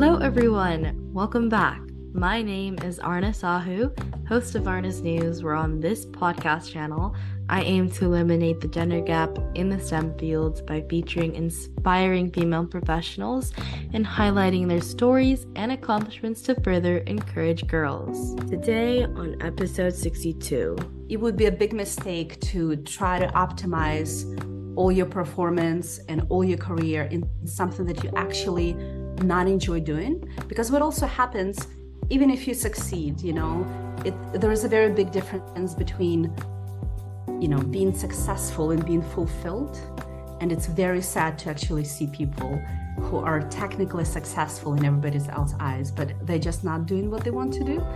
Hello, everyone. Welcome back. My name is Aarna, host of Aarna's News, where on this podcast channel, I aim to eliminate the gender gap in the STEM fields by featuring inspiring female professionals and highlighting their stories and accomplishments to further encourage girls. Today, on episode 62, it would be a big mistake to try to optimize all your performance and all your career in something that you actually not enjoy doing, because what also happens, even if you succeed, there is a very big difference between being successful and being fulfilled. And it's very sad to actually see people who are technically successful in everybody else's eyes, but they're just not doing what they want to do.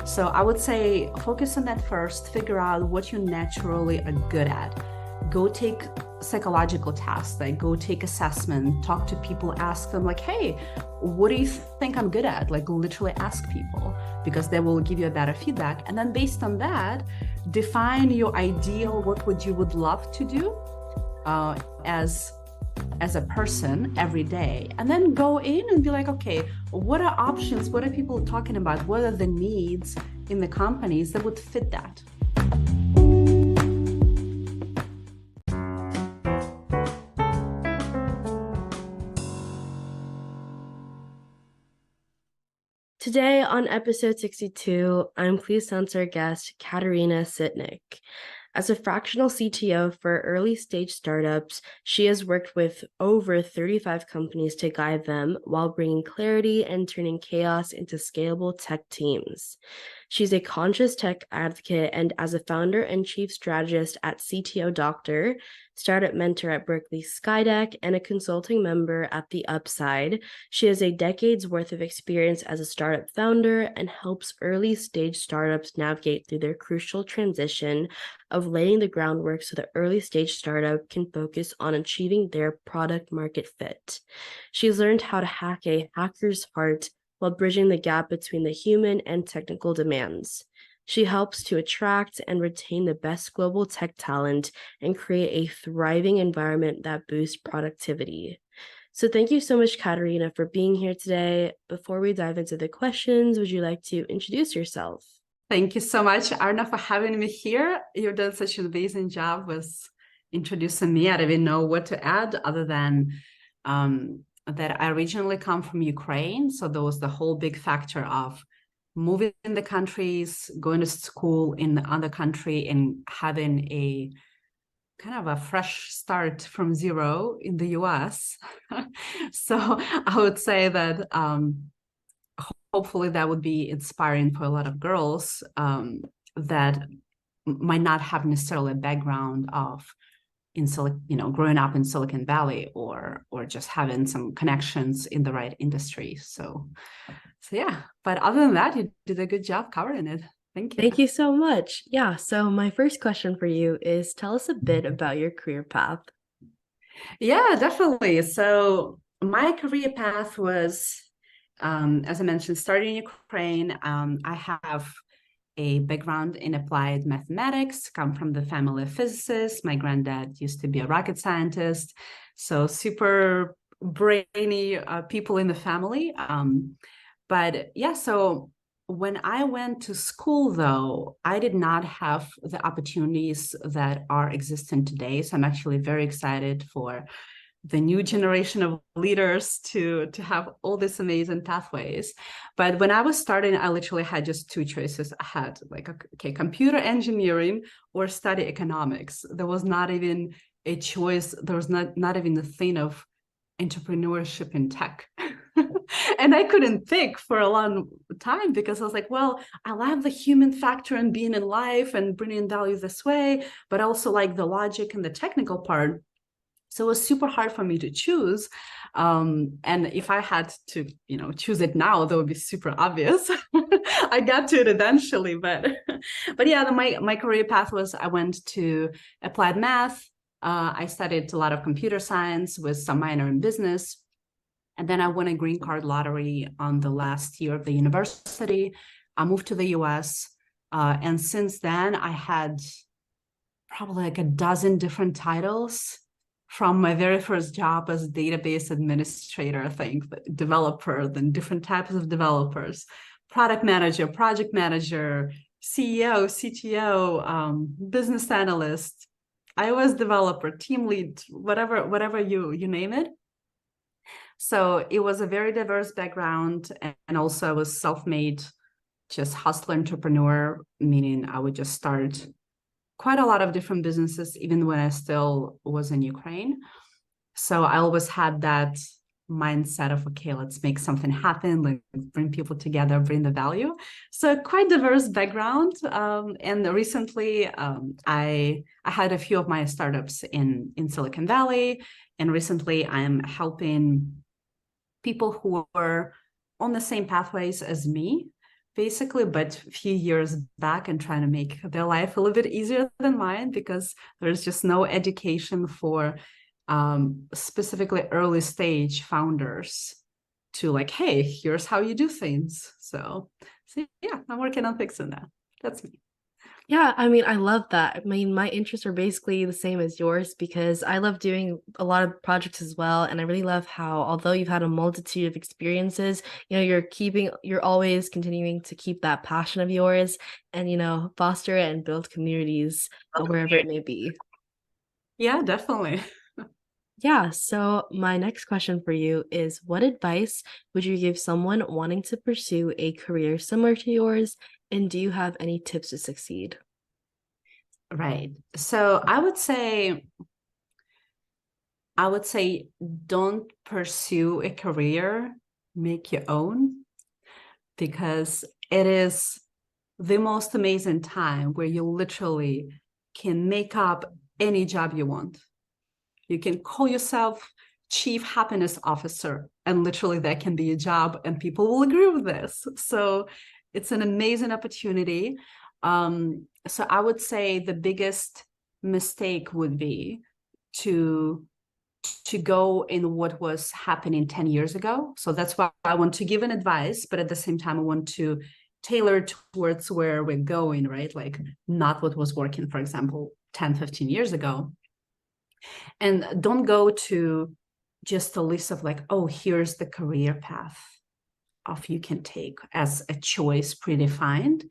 So I would say focus on that first, figure out what you naturally are good at. Go take psychological tests, like go take assessment, talk to people, ask them like, hey, what do you think I'm good at? Like literally ask people, because they will give you a better feedback. And then based on that, define your ideal, what you would love to do as a person every day. And then go in and be like, okay, what are options? What are people talking about? What are the needs in the companies that would fit that? Today on episode 62, I'm pleased to answer our guest, Kateryna Sytnyk. As a fractional CTO for early stage startups, she has worked with over 35 companies to guide them while bringing clarity and turning chaos into scalable tech teams. She's a conscious tech advocate, and as a founder and chief strategist at CTO Doctor, startup mentor at Berkeley Skydeck, and a consulting member at The Upside, she has a decade's worth of experience as a startup founder and helps early stage startups navigate through their crucial transition of laying the groundwork so the early stage startup can focus on achieving their product market fit. She's learned how to hack a hacker's heart while bridging the gap between the human and technical demands. She helps to attract and retain the best global tech talent and create a thriving environment that boosts productivity. So thank you so much, Kateryna, for being here today. Before we dive into the questions, would you like to introduce yourself? Thank you so much, Aarna, for having me here. You've done such an amazing job with introducing me. I don't even know what to add other than that I originally come from Ukraine. So there was the whole big factor of moving in the countries, going to school in the other country, and having a kind of a fresh start from zero in the US. So I would say that hopefully that would be inspiring for a lot of girls that might not have necessarily a background of growing up in Silicon Valley or just having some connections in the right industry. So yeah, but other than that, you did a good job covering it. Thank you. Thank you so much. Yeah, so my first question for you is, tell us a bit about your career path. Yeah, definitely. So my career path was, as I mentioned, starting in Ukraine. I have a background in applied mathematics, come from the family of physicists. My granddad used to be a rocket scientist, so super brainy people in the family. But yeah, so when I went to school, though, I did not have the opportunities that are existent today. So I'm actually very excited for the new generation of leaders to have all these amazing pathways. But when I was starting, I literally had just two choices. I had like, okay, computer engineering or study economics. There was not even a choice. There was not even the thing of entrepreneurship in tech. And I couldn't think for a long time, because I was like, well, I love the human factor and being in life and bringing value this way, but also like the logic and the technical part. So it was super hard for me to choose. And if I had to, choose it now, that would be super obvious. I got to it eventually, but yeah, my career path was, I went to applied math. I studied a lot of computer science with some minor in business. And then I won a green card lottery on the last year of the university. I moved to the US. And since then, I had probably like a dozen different titles from my very first job as database administrator, I think, developer, then different types of developers, product manager, project manager, CEO, CTO, business analyst, iOS developer, team lead, whatever you name it. So it was a very diverse background, and also I was self-made, just hustler entrepreneur, meaning I would just start quite a lot of different businesses, even when I still was in Ukraine. So I always had that mindset of, okay, let's make something happen, like bring people together, bring the value. So quite diverse background. And recently I had a few of my startups in Silicon Valley. And recently I'm helping people who are on the same pathways as me, basically, but a few years back, and trying to make their life a little bit easier than mine, because there's just no education for specifically early stage founders to like, hey, here's how you do things. So yeah, I'm working on fixing that. That's me. Yeah, I mean, I love that. I mean, my interests are basically the same as yours because I love doing a lot of projects as well. And I really love how, although you've had a multitude of experiences, you're always continuing to keep that passion of yours and, foster it and build communities wherever it may be. Yeah, definitely. Yeah, so my next question for you is what advice would you give someone wanting to pursue a career similar to yours? And do you have any tips to succeed? Right. So I would say don't pursue a career, make your own, because it is the most amazing time where you literally can make up any job you want. You can call yourself chief happiness officer, and literally that can be a job, and people will agree with this. So it's an amazing opportunity. So I would say the biggest mistake would be to go in what was happening 10 years ago. So that's why I want to give an advice, but at the same time, I want to tailor towards where we're going, right? Like not what was working, for example, 10, 15 years ago. And don't go to just a list of like, oh, here's the career path of you can take as a choice predefined.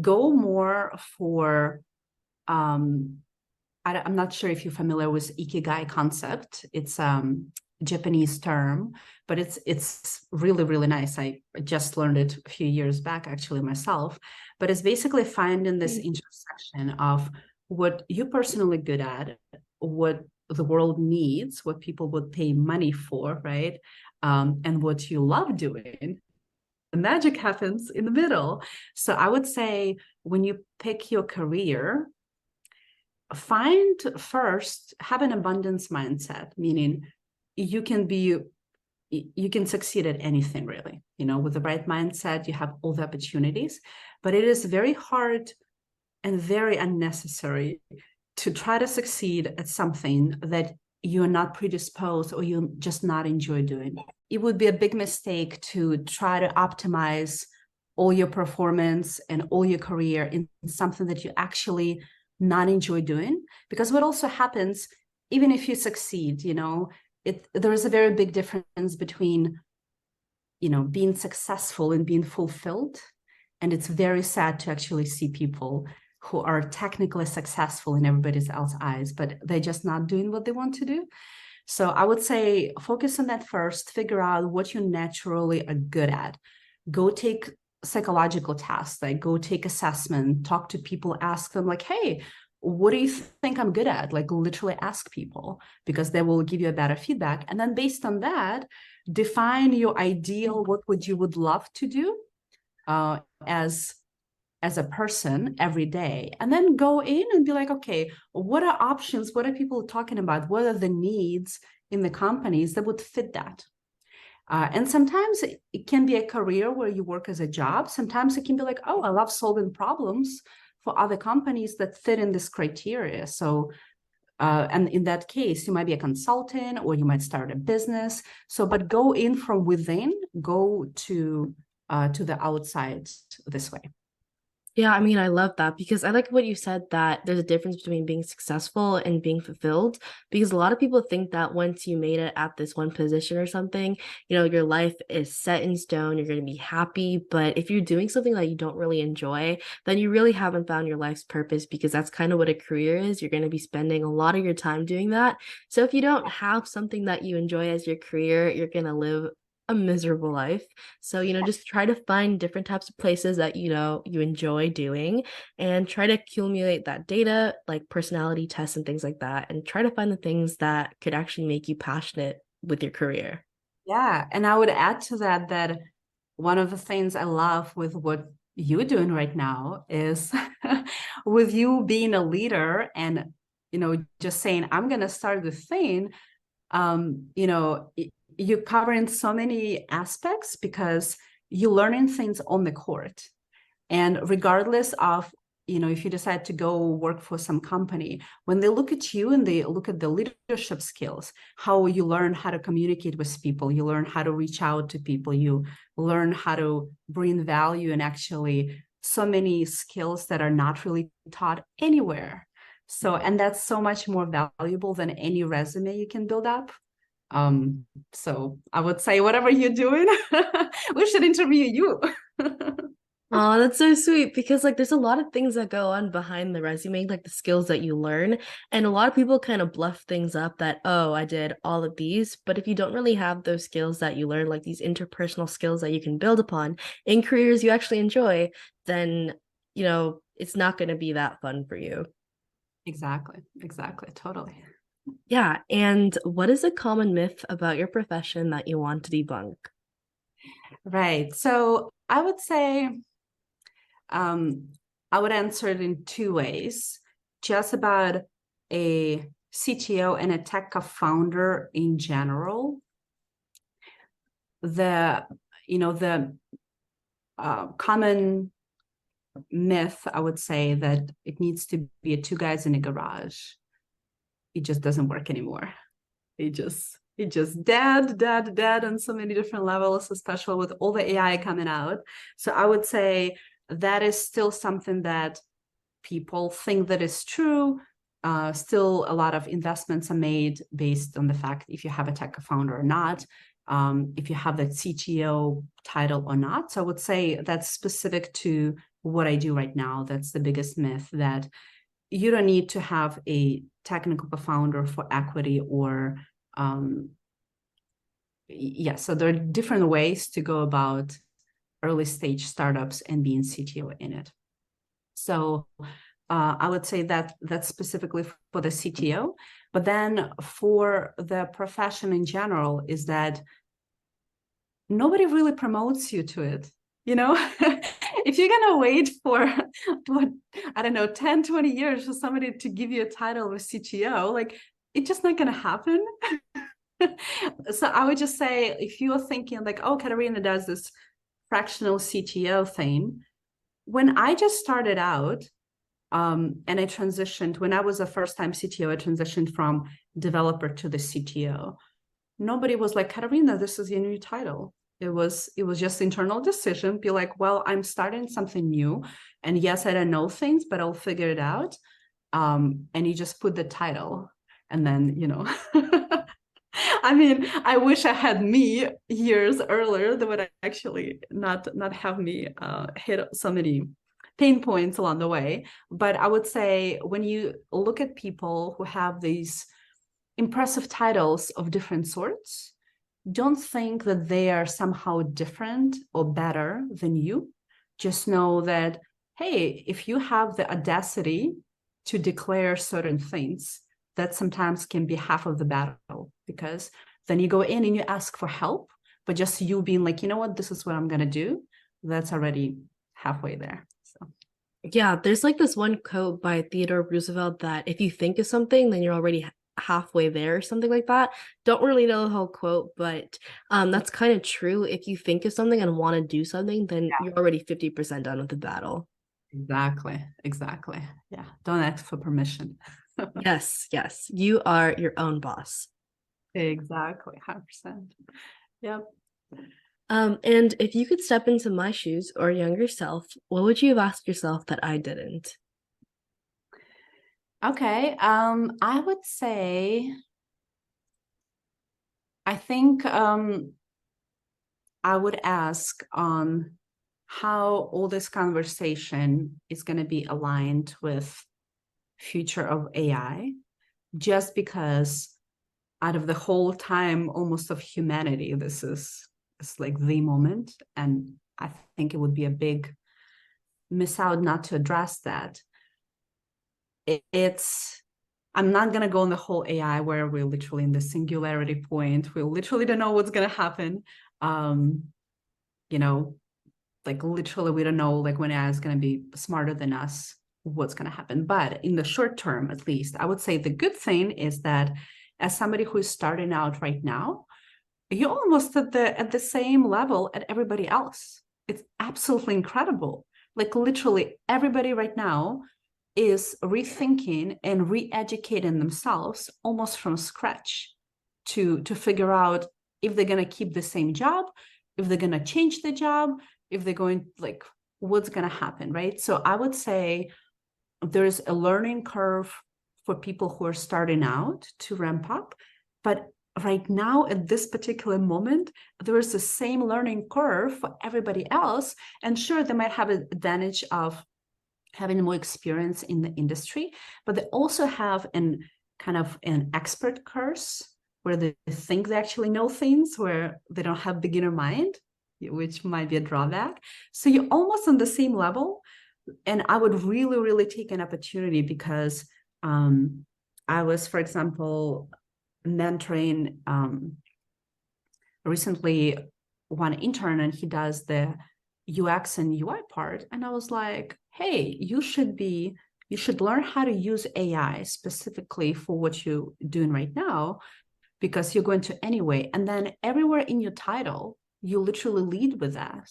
Go more for I'm not sure if you're familiar with Ikigai concept. It's Japanese term, but it's really, really nice. I just learned it a few years back, actually, myself. But it's basically finding this intersection of what you're personally good at, what the world needs, what people would pay money for, right? And what you love doing. The magic happens in the middle. So I would say when you pick your career, have an abundance mindset, meaning you can succeed at anything, really. With the right mindset, you have all the opportunities, but it is very hard and very unnecessary to try to succeed at something that you're not predisposed or you just not enjoy doing. It would be a big mistake to try to optimize all your performance and all your career in something that you actually not enjoy doing. Because what also happens, even if you succeed, there is a very big difference between being successful and being fulfilled. And it's very sad to actually see people who are technically successful in everybody else's eyes, but they're just not doing what they want to do. So I would say focus on that first, figure out what you naturally are good at. Go take psychological tests, like go take assessment, talk to people, ask them like, hey, what do you think I'm good at? Like literally ask people, because they will give you a better feedback. And then based on that, define your ideal, what you would love to do as a person every day, and then go in and be like, okay, what are options? What are people talking about? What are the needs in the companies that would fit that? And sometimes it can be a career where you work as a job. Sometimes it can be like, oh, I love solving problems for other companies that fit in this criteria. So, and in that case, you might be a consultant or you might start a business. So, but go in from within, go to the outside this way. Yeah, I mean, I love that because I like what you said that there's a difference between being successful and being fulfilled. Because a lot of people think that once you made it at this one position or something, your life is set in stone, you're going to be happy. But if you're doing something that you don't really enjoy, then you really haven't found your life's purpose because that's kind of what a career is. You're going to be spending a lot of your time doing that. So if you don't have something that you enjoy as your career, you're going to live a miserable life. So, just try to find different types of places that you enjoy doing and try to accumulate that data, like personality tests and things like that, and try to find the things that could actually make you passionate with your career. Yeah, and I would add to that that one of the things I love with what you're doing right now is with you being a leader and just saying I'm going to start the thing. You're covering so many aspects because you're learning things on the court. And regardless of, if you decide to go work for some company, when they look at you and they look at the leadership skills, how you learn how to communicate with people, you learn how to reach out to people, you learn how to bring value and actually so many skills that are not really taught anywhere. So, and that's so much more valuable than any resume you can build up. So I would say whatever you're doing, we should interview you. Oh, that's so sweet because like there's a lot of things that go on behind the resume, like the skills that you learn. And a lot of people kind of bluff things up that, oh, I did all of these. But if you don't really have those skills that you learn, like these interpersonal skills that you can build upon in careers you actually enjoy, then, it's not going to be that fun for you. Exactly, totally. Yeah. And what is a common myth about your profession that you want to debunk? Right. So I would say um, I would answer it in two ways. Just about a CTO and a tech founder in general. The common myth, I would say, that it needs to be a two guys in a garage. It just doesn't work anymore. It just dead on so many different levels, especially with all the AI coming out. So I would say that is still something that people think that is true. Still, a lot of investments are made based on the fact if you have a tech founder or not, if you have that CTO title or not. So I would say that's specific to what I do right now. That's the biggest myth, that you don't need to have a technical founder for equity or so there are different ways to go about early stage startups and being CTO in it. So I would say that that's specifically for the CTO. But then for the profession in general is that nobody really promotes you to it. If you're going to wait for, what, I don't know, 10, 20 years for somebody to give you a title of CTO, like it's just not going to happen. So I would just say, if you're thinking like, oh, Kateryna does this fractional CTO thing, when I just started out, and I transitioned, when I was a first-time CTO, I transitioned from developer to the CTO. Nobody was like, Kateryna, this is your new title. It was just internal decision. Be like, well, I'm starting something new, and yes, I don't know things, but I'll figure it out. And you just put the title, and then I mean, I wish I had me years earlier that would actually not have me hit so many pain points along the way. But I would say when you look at people who have these impressive titles of different sorts, don't think that they are somehow different or better than you. Just know that, hey, if you have the audacity to declare certain things, that sometimes can be half of the battle, because then you go in and you ask for help, but just you being like, you know what, this is what I'm going to do, that's already halfway there. So Yeah, there's like this one quote by Theodore Roosevelt that if you think of something, then you're already halfway there or something like that. Don't really know the whole quote, but that's kind of true. If you think of something and want to do something, then yeah, you're already 50% done with the battle. exactly. Yeah, don't ask for permission. Yes, yes. You are your own boss. Exactly, 100%. Yep. And if you could step into my shoes or younger self, what would you have asked yourself that I didn't? Okay, I would say, I think I would ask on how all this conversation is going to be aligned with future of AI, just because out of the whole time almost of humanity, this is it's like the moment, and I think it would be a big miss out not to address that. It's I'm not gonna go on the whole AI where we're literally in the singularity point. We literally don't know what's gonna happen. Um, you know, like literally we don't know like when AI is gonna be smarter than us, what's gonna happen. But in the short term, at least, I would say the good thing is that as somebody who is starting out right now, you're almost at the same level at everybody else. It's absolutely incredible. Like literally everybody right now is rethinking and re-educating themselves almost from scratch to figure out if they're going to keep the same job, if they're going to change the job, if they're going like what's going to happen, right? So I would say there's a learning curve for people who are starting out to ramp up, but right now at this particular moment there is the same learning curve for everybody else. And sure, they might have an advantage of having more experience in the industry, but they also have an kind of an expert curse where they think they actually know things, where they don't have beginner mind, which might be a drawback. So you're almost on the same level. And I would really, really take an opportunity because I was, for example, mentoring recently one intern, and he does the UX and UI part. And I was like, hey, you should learn how to use AI specifically for what you're doing right now, because you're going to anyway. And then everywhere in your title, you literally lead with that,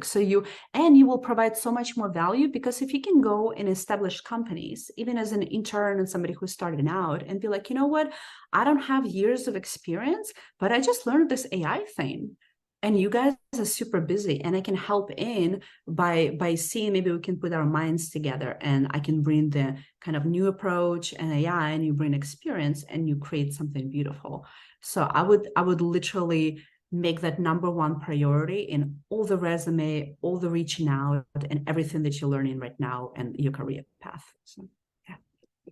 so you will provide so much more value, because if you can go and establish companies, even as an intern and somebody who's starting out, and be like, you know what, I don't have years of experience, but I just learned this AI thing, and you guys are super busy, and I can help in by seeing, maybe we can put our minds together, and I can bring the kind of new approach and AI, and you bring experience, and you create something beautiful. So I would literally make that number one priority in all the resume, all the reaching out, and everything that you're learning right now and your career path. So yeah.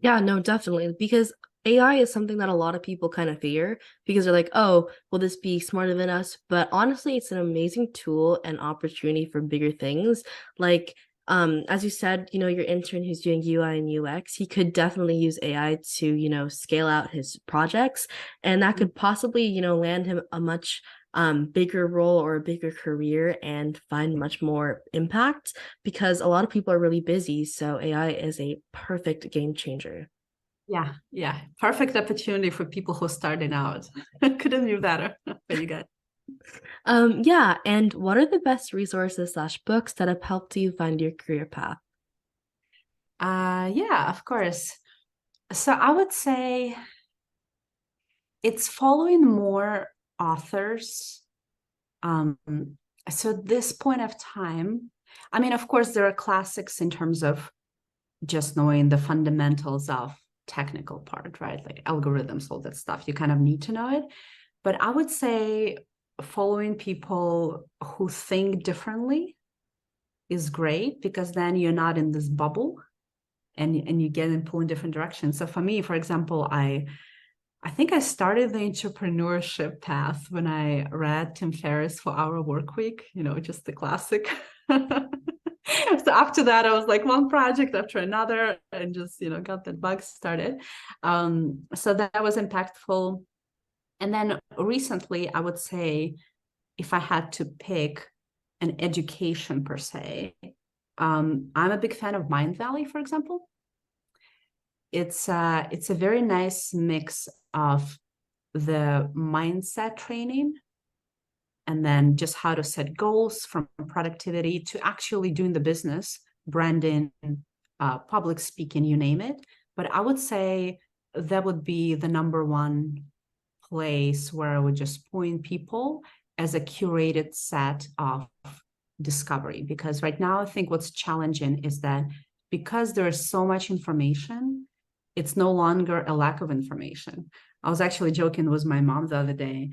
Yeah, no, definitely. Because AI is something that a lot of people kind of fear because they're like, oh, will this be smarter than us? But honestly, it's an amazing tool and opportunity for bigger things. Like, as you said, your intern who's doing UI and UX, he could definitely use AI to, scale out his projects. And that could possibly, land him a much bigger role or a bigger career and find much more impact because a lot of people are really busy. So AI is a perfect game changer. Yeah, yeah. Perfect opportunity for people who are starting out. Couldn't be better for you guys. Yeah, and what are the best resources slash books that have helped you find your career path? Yeah, of course. So I would say it's following more authors. Um, so at this point of time, I mean, of course, there are classics in terms of just knowing the fundamentals of technical part, right? Like algorithms, all that stuff. You kind of need to know it. But I would say following people who think differently is great, because then you're not in this bubble, and you get and pull in different directions. So for me, for example, I think I started the entrepreneurship path when I read Tim Ferriss 4 Hour Work Week, just the classic. So after that, I was like one project after another, and just, got that bug started. So that was impactful. And then recently, I would say, if I had to pick an education per se, I'm a big fan of Mind Valley, for example. It's a very nice mix of the mindset training, and then just how to set goals, from productivity to actually doing the business, branding, public speaking, you name it. But I would say that would be the number one place where I would just point people. as a curated set of discovery. Because right now, I think what's challenging is that because there is so much information, it's no longer a lack of information. I was actually joking with my mom the other day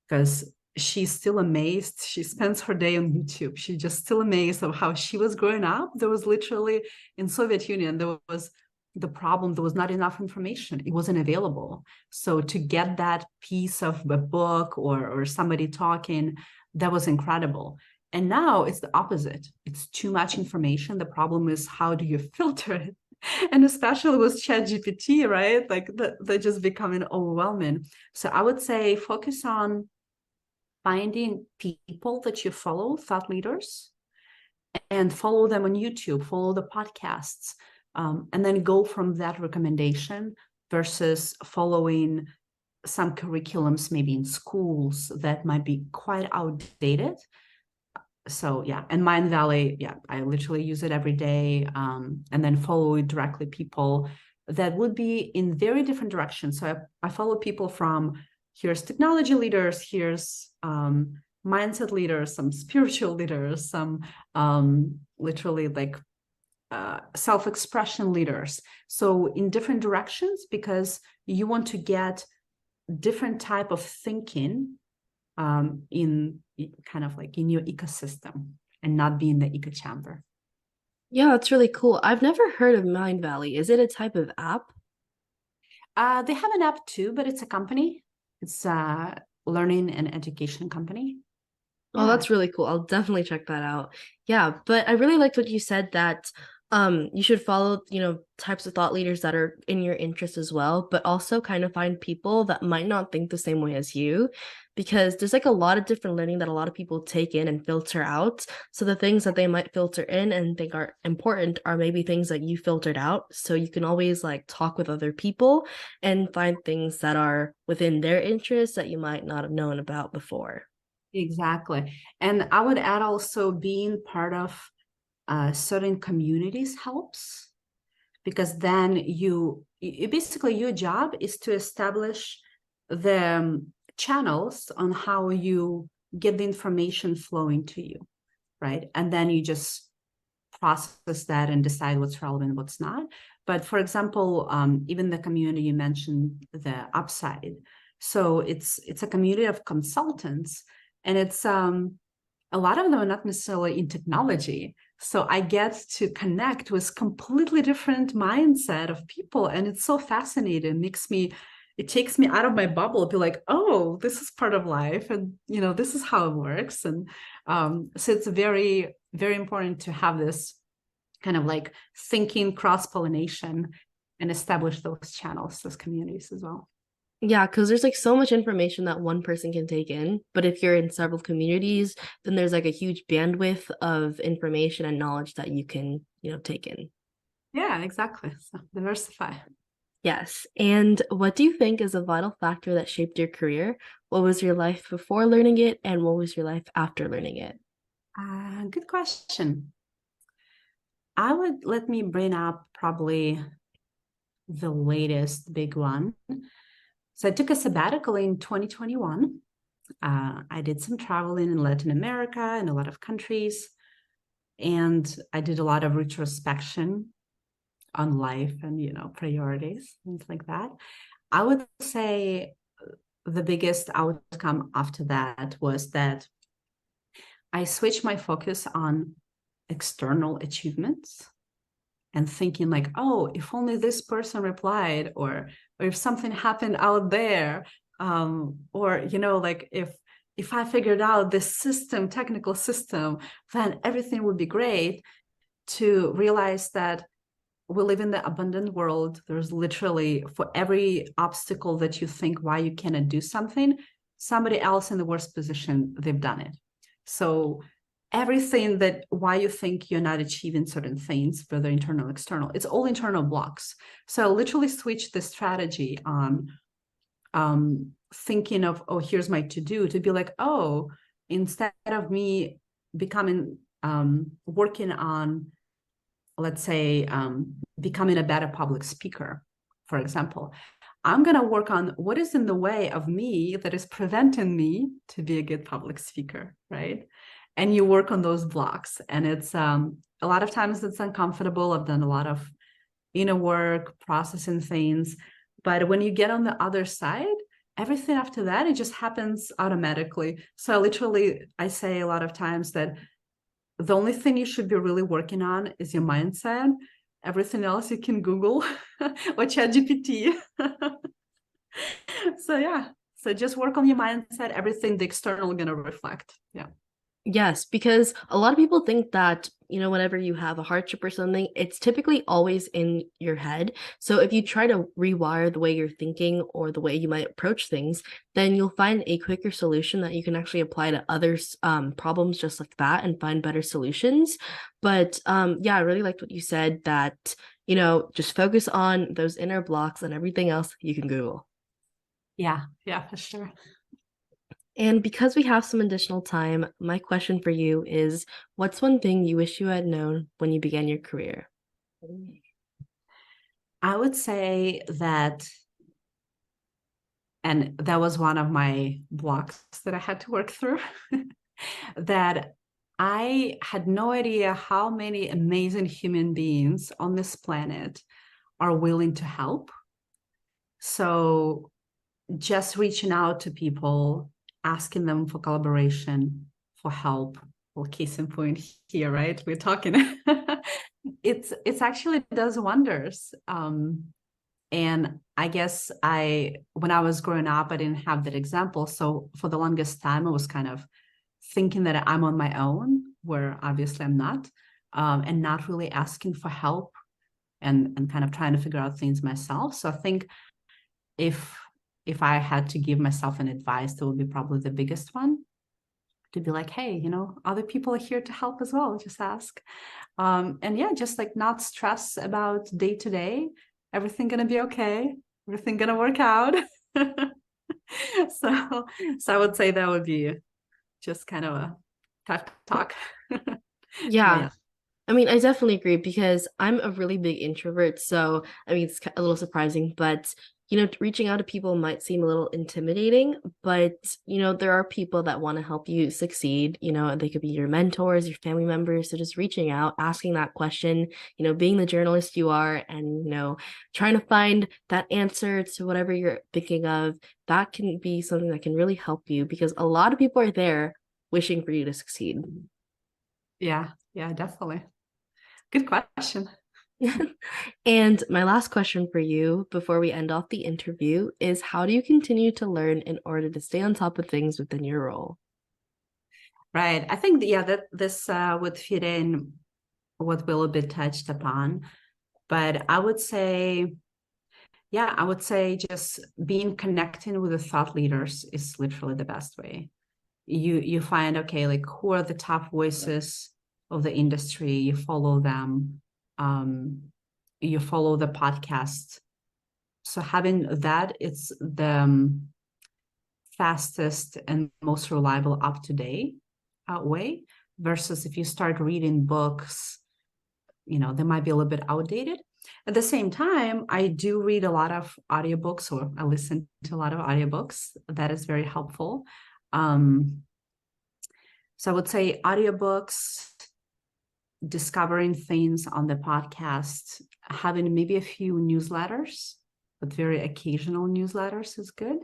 because she's still amazed. She spends her day on YouTube. She's just still amazed of how she was growing up. There was literally in Soviet Union, there was the problem, there was not enough information. It wasn't available. So to get that piece of a book or somebody talking, that was incredible. And now it's the opposite. It's too much information. The problem is, how do you filter it? And especially with ChatGPT, right? Like they're just becoming overwhelming. So I would say focus on finding people that you follow, thought leaders, and follow them on YouTube, follow the podcasts, and then go from that recommendation versus following some curriculums maybe in schools that might be quite outdated. So yeah, and Mindvalley, yeah, I literally use it every day, and then follow directly people that would be in very different directions. So I follow people from, here's technology leaders, here's mindset leaders, some spiritual leaders, some literally like self-expression leaders. So in different directions, because you want to get different type of thinking in kind of like in your ecosystem and not be in the echo chamber. Yeah, that's really cool. I've never heard of Mind Valley. Is it a type of app? They have an app too, but it's a company. It's a learning and education company. Oh, Yeah. that's really cool. I'll definitely check that out. Yeah, but I really liked what you said that you should follow, types of thought leaders that are in your interest as well, but also kind of find people that might not think the same way as you because there's like a lot of different learning that a lot of people take in and filter out. So the things that they might filter in and think are important are maybe things that you filtered out. So you can always like talk with other people and find things that are within their interests that you might not have known about before. Exactly. And I would add also being part of certain communities helps, because then you basically, your job is to establish the channels on how you get the information flowing to you, right? And then you just process that and decide what's relevant, what's not. But for example, even the community you mentioned, the Upside. So it's a community of consultants, and it's a lot of them are not necessarily in technology. So I get to connect with completely different mindset of people, and it's so fascinating. It takes me out of my bubble. Be like, oh, this is part of life, and this is how it works. And so it's very, very important to have this kind of like thinking cross pollination and establish those channels, those communities as well. Yeah, because there's like so much information that one person can take in. But if you're in several communities, then there's like a huge bandwidth of information and knowledge that you can, take in. Yeah, exactly. So diversify. Yes. And what do you think is a vital factor that shaped your career? What was your life before learning it, and what was your life after learning it? Good question. I would let me bring up probably the latest big one. So I took a sabbatical in 2021. I did some traveling in Latin America and a lot of countries. And I did a lot of retrospection on life and, priorities, things like that. I would say the biggest outcome after that was that I switched my focus on external achievements and thinking like, oh, if only this person replied, or if something happened out there, or like if I figured out this technical system, then everything would be great. To realize that we live in the abundant world. There's literally, for every obstacle that you think why you cannot do something, somebody else in the worst position, they've done it. So everything that why you think you're not achieving certain things, whether internal, external, it's all internal blocks. So I literally switched the strategy on thinking of, oh, here's my to-do, to be like, oh, instead of me becoming working on, let's say, becoming a better public speaker, for example, I'm going to work on what is in the way of me that is preventing me to be a good public speaker, right? And you work on those blocks. And it's a lot of times it's uncomfortable. I've done a lot of inner work, processing things. But when you get on the other side, everything after that, it just happens automatically. So literally, I say a lot of times that the only thing you should be really working on is your mindset. Everything else you can Google or ChatGPT. So yeah, so just work on your mindset. Everything the external gonna reflect. Yeah. Yes, because a lot of people think that, whenever you have a hardship or something, it's typically always in your head. So if you try to rewire the way you're thinking or the way you might approach things, then you'll find a quicker solution that you can actually apply to others' problems just like that and find better solutions. But yeah, I really liked what you said that, just focus on those inner blocks and everything else you can Google. Yeah, for sure. And because we have some additional time, my question for you is, what's one thing you wish you had known when you began your career? I would say that, and that was one of my blocks that I had to work through, that I had no idea how many amazing human beings on this planet are willing to help. So just reaching out to people, asking them for collaboration, for help. Well, case in point here, right? We're talking. It's actually does wonders. And I guess when I was growing up, I didn't have that example. So for the longest time, I was kind of thinking that I'm on my own, where obviously I'm not, and not really asking for help and kind of trying to figure out things myself. So I think if I had to give myself an advice, that would be probably the biggest one, to be like, hey, other people are here to help as well. Just ask. And yeah, just like not stress about day to day. Everything gonna be okay. Everything gonna work out. so I would say that would be just kind of a tough talk. But Yeah, yeah. I mean, I definitely agree because I'm a really big introvert. So, I mean, it's a little surprising, but, reaching out to people might seem a little intimidating, but, there are people that want to help you succeed. They could be your mentors, your family members. So, just reaching out, asking that question, being the journalist you are, and, trying to find that answer to whatever you're thinking of, that can be something that can really help you because a lot of people are there wishing for you to succeed. Yeah, definitely. Good question. And my last question for you before we end off the interview is how do you continue to learn in order to stay on top of things within your role? Right. I think that this would fit in what Will a bit touched upon. But I would say, just being connecting with the thought leaders is literally the best way. You find, okay, like who are the top voices of the industry, you follow them, you follow the podcast. So having that, it's the fastest and most reliable, up-to-date way, versus if you start reading books, they might be a little bit outdated. At the same time, I do read a lot of audiobooks, or I listen to a lot of audiobooks. That is very helpful. So I would say audiobooks, discovering things on the podcast, having maybe a few newsletters, but very occasional newsletters is good.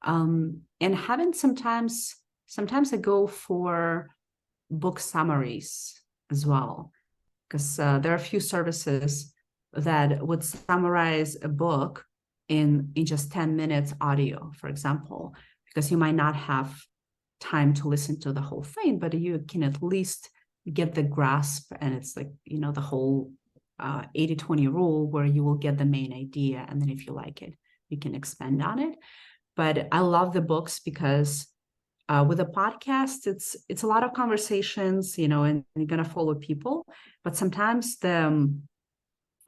And having sometimes I go for book summaries as well, because there are a few services that would summarize a book in just 10 minutes audio, for example, because you might not have time to listen to the whole thing, but you can at least get the grasp. And it's like, the whole 80-20 rule, where you will get the main idea. And then if you like it, you can expand on it. But I love the books because with a podcast, it's a lot of conversations, and you're going to follow people. But sometimes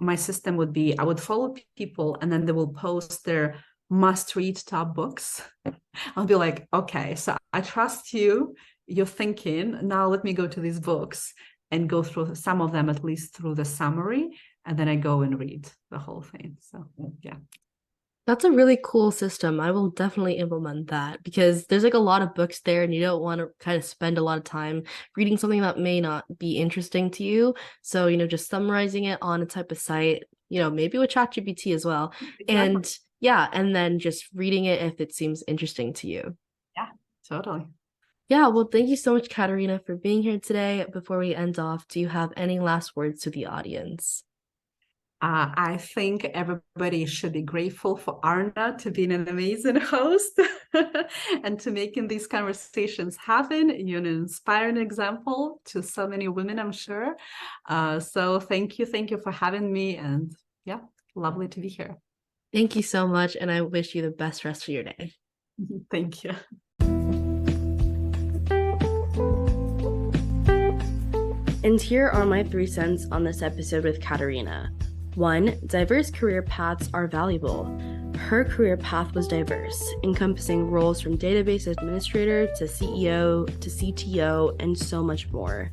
my system would be, I would follow people and then they will post their must-read top books. I'll be like, okay, so I trust you, you're thinking, now let me go to these books and go through some of them, at least through the summary. And then I go and read the whole thing. So yeah. That's a really cool system. I will definitely implement that because there's like a lot of books there and you don't want to kind of spend a lot of time reading something that may not be interesting to you. So, just summarizing it on a type of site, maybe with ChatGPT as well. Exactly. And yeah, and then just reading it if it seems interesting to you. Yeah, totally. Yeah, well, thank you so much, Katerina, for being here today. Before we end off, do you have any last words to the audience? I think everybody should be grateful for Aarna to being an amazing host and to making these conversations happen. You're an inspiring example to so many women, I'm sure. So thank you for having me. And yeah, lovely to be here. Thank you so much, and I wish you the best rest of your day. Thank you. And here are my 3 cents on this episode with Katerina. 1. Diverse career paths are valuable. Her career path was diverse, encompassing roles from database administrator to CEO to CTO and so much more.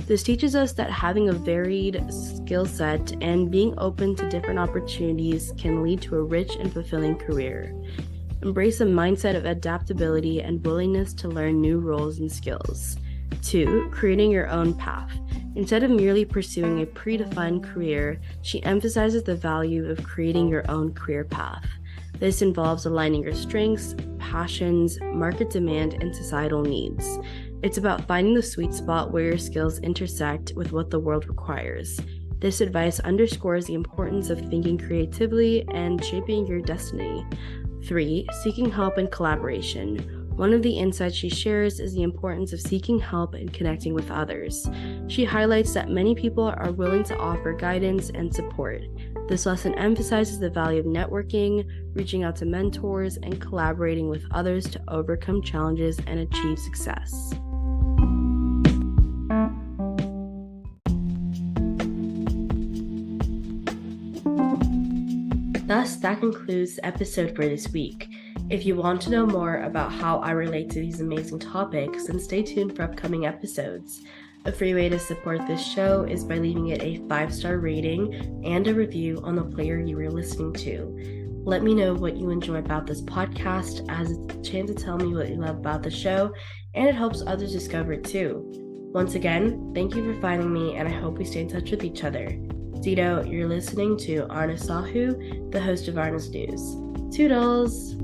This teaches us that having a varied skill set and being open to different opportunities can lead to a rich and fulfilling career. Embrace a mindset of adaptability and willingness to learn new roles and skills. 2. Creating your own path. Instead of merely pursuing a predefined career, she emphasizes the value of creating your own career path. This involves aligning your strengths, passions, market demand, and societal needs. It's about finding the sweet spot where your skills intersect with what the world requires. This advice underscores the importance of thinking creatively and shaping your destiny. 3. Seeking help and collaboration. One of the insights she shares is the importance of seeking help and connecting with others. She highlights that many people are willing to offer guidance and support. This lesson emphasizes the value of networking, reaching out to mentors, and collaborating with others to overcome challenges and achieve success. Thus, that concludes the episode for this week. If you want to know more about how I relate to these amazing topics, then stay tuned for upcoming episodes. A free way to support this show is by leaving it a 5-star rating and a review on the player you are listening to. Let me know what you enjoy about this podcast, as it's a chance to tell me what you love about the show, and it helps others discover it too. Once again, thank you for finding me, and I hope we stay in touch with each other. Tito, you're listening to Aarna Sahu, the host of Aarna's News. Toodles!